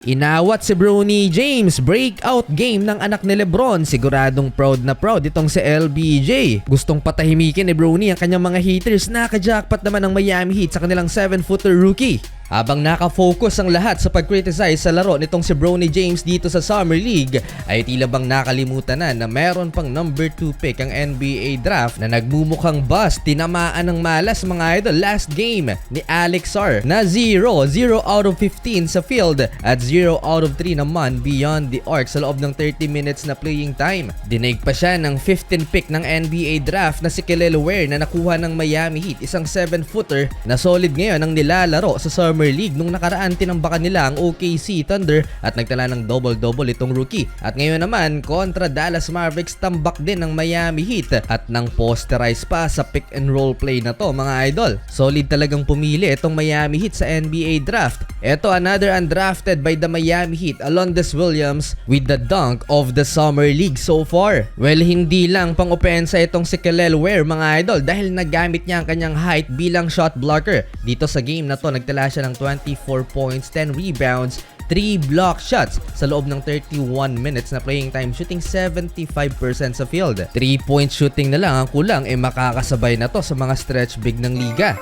Inawat si Bronny James, breakout game ng anak ni Lebron. Siguradong proud na proud itong si LBJ. Gustong patahimikin ni Bronny ang kanyang mga haters. Naka-jackpot naman ng Miami Heat sa kanilang 7-footer rookie. Habang nakafocus ang lahat sa pag-criticize sa laro nitong si Bronny James dito sa Summer League, ay tila bang nakalimutan na meron pang number 2 pick ang NBA draft na nagmumukhang bust. Tinamaan ng malas mga idol last game ni Alex Sarr na 0 out of 15 sa field at 0 out of 3 naman beyond the arc sa loob ng 30 minutes na playing time. Dinaig pa siya ng 15 pick ng NBA draft na si Kelly Ware na nakuha ng Miami Heat, isang 7-footer na solid ngayon ang nilalaro sa Summer League. Nung nakaraan tinambakan nila ang OKC Thunder at nagtala ng double-double itong rookie. At ngayon naman kontra Dallas Mavericks, tambak din ng Miami Heat at nang posterize pa sa pick and roll play na to mga idol. Solid talagang pumili itong Miami Heat sa NBA draft. Ito another undrafted by the Miami Heat, Alondes Williams, with the dunk of the Summer League so far. Well, hindi lang pang opensa itong si Kelly Ware mga idol dahil nagamit niya ang kanyang height bilang shot blocker. Dito sa game na to nagtala siya ng 24 points, 10 rebounds, 3 block shots sa loob ng 31 minutes na playing time, shooting 75% sa field. 3-point shooting na lang ang kulang, makakasabay na to sa mga stretch big ng liga.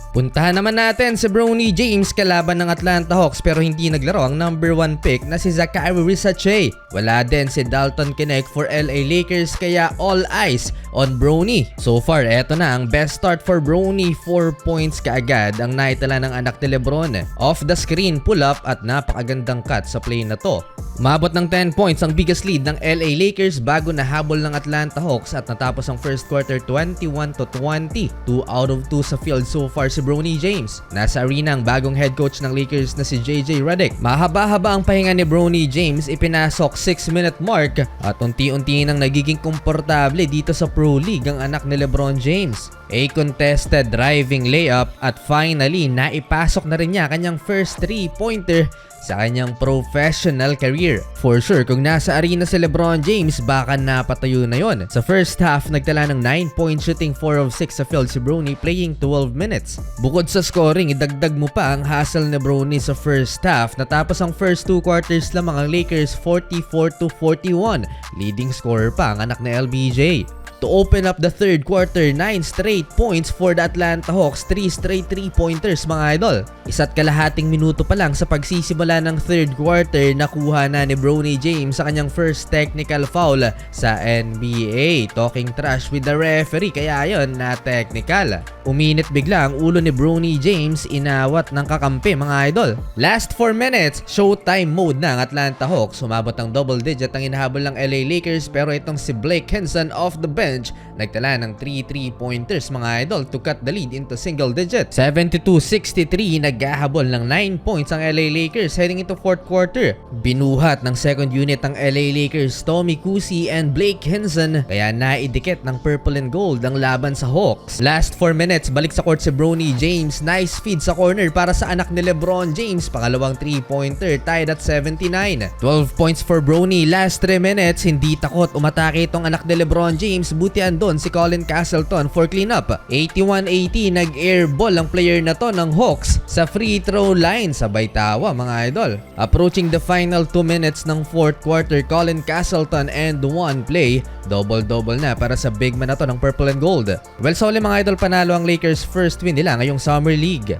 Puntahan naman natin si Bronny James kalaban ng Atlanta Hawks pero hindi naglaro ang number 1 pick na si Zaccharie Risache. Wala din si Dalton Knecht for LA Lakers kaya all eyes on Bronny. So far, eto na ang best start for Bronny. 4 points kaagad ang naitala ng anak ni Lebron. Off the screen pull-up at napakagandang cut sa play na to. Umabot ng 10 points ang biggest lead ng LA Lakers bago nahabol ng Atlanta Hawks at natapos ang first quarter 21-20. 2 out of 2 sa field so far si Bronny James. Nasa arena ang bagong head coach ng Lakers na si JJ Redick. Mahaba-haba ang pahinga ni Bronny James, ipinasok 6-minute mark at unti-unti nang nagiging komportable dito sa Pro League ang anak ni LeBron James. A contested driving layup at finally naipasok na rin niya kanyang first 3-pointer sa kanyang professional career. For sure, kung nasa arena si LeBron James, baka napatayo na yon. Sa first half, nagtala ng 9-point shooting, 4 of 6 sa field si Bronny playing 12 minutes. Bukod sa scoring, idagdag mo pa ang hustle ni Bronny sa first half. Natapos ang first 2 quarters lamang ang Lakers 44-41. Leading scorer pa ang anak na LBJ. To open up the third quarter, 9 straight points for the Atlanta Hawks, 3 straight 3-pointers mga idol. Isa't kalahating minuto pa lang sa pagsisimula ng third quarter, nakuha na ni Bronny James sa kanyang first technical foul sa NBA. Talking trash with the referee kaya yon na technical. Uminit bigla ang ulo ni Bronny James, inawat ng kakampi mga idol. Last 4 minutes, showtime mode na ang Atlanta Hawks. Sumabot ng double digit ang inahabol ng LA Lakers pero itong si Blake Hinson off the bench nagtala ng 3 3-pointers mga idol to cut the lead into single digit. 72-63, naghahabol ng 9 points ang LA Lakers heading into fourth quarter. Binuhat ng second unit ang LA Lakers, Tommy Kuhse and Blake Hinson, kaya naidikit ng purple and gold ang laban sa Hawks. Last 4 minutes, balik sa court si Bronny James, nice feed sa corner para sa anak ni LeBron James, pangalawang 3-pointer, tied at 79. 12 points for Bronny last 3 minutes, hindi takot umatake itong anak ni LeBron James. Buti andon si Colin Castleton for cleanup. 81-80, nag-airball ang player na to ng Hawks sa free throw line. Sabay tawa mga idol. Approaching the final 2 minutes ng fourth quarter, Colin Castleton and one play, double-double na para sa big man na to ng purple and gold. Well, solid mga idol, panalo ang Lakers first win nila ngayong Summer League.